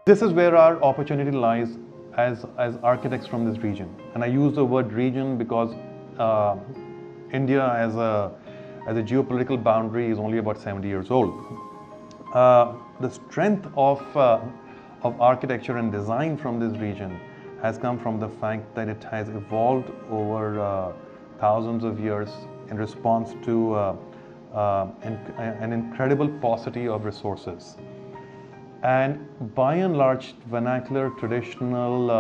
This is where our opportunity lies as architects from this region. And I use the word region because India as a geopolitical boundary is only about 70 years old. The strength of architecture and design from this region has come from the fact that it has evolved over thousands of years in response to an incredible paucity of resources. And by and large, vernacular, traditional,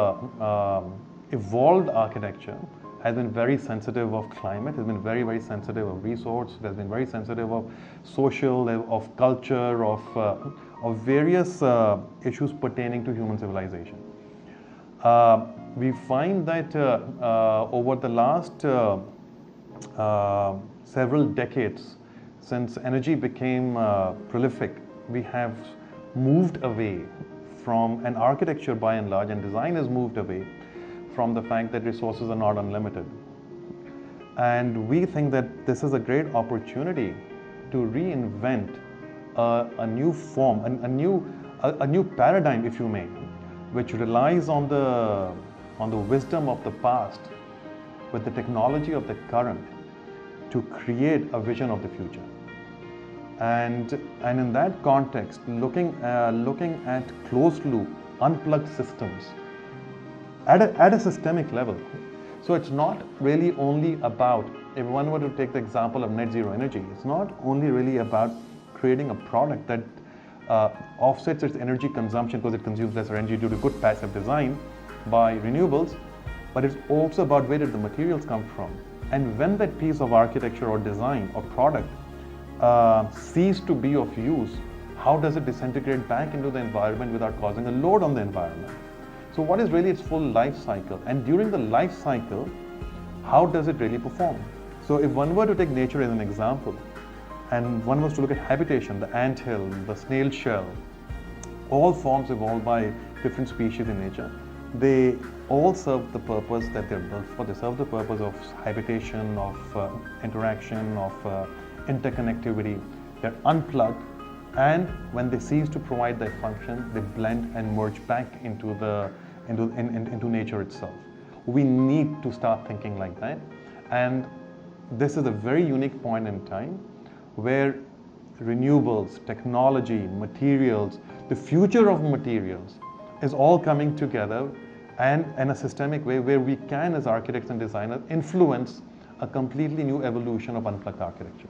evolved architecture has been very sensitive of climate, has been very, very sensitive of resource, it has been very sensitive of social, of culture, of various issues pertaining to human civilization. We find that over the last several decades, since energy became prolific, we have moved away from an architecture by and large, and design has moved away from the fact that resources are not unlimited. And we think that this is a great opportunity to reinvent a new form, a new paradigm, if you may, which relies on the wisdom of the past with the technology of the current to create a vision of the future. And in that context, looking at closed loop, unplugged systems at a systemic level. So it's not really only about, if one were to take the example of net zero energy, it's not only really about creating a product that offsets its energy consumption because it consumes less energy due to good passive design by renewables, but it's also about where did the materials come from. And when that piece of architecture or design or product cease to be of use, how does it disintegrate back into the environment without causing a load on the environment? So what is really its full life cycle? And during the life cycle, how does it really perform? So if one were to take nature as an example, and one was to look at habitation, the anthill, the snail shell, all forms evolved by different species in nature. They all serve the purpose that they're built for. They serve the purpose of habitation, of interaction, of interconnectivity. They're unplugged, and when they cease to provide their function, they blend and merge back into nature itself. We need to start thinking like that, and this is a very unique point in time where renewables, technology, materials, the future of materials is all coming together, and in a systemic way where we can, as architects and designers, influence a completely new evolution of unplugged architecture.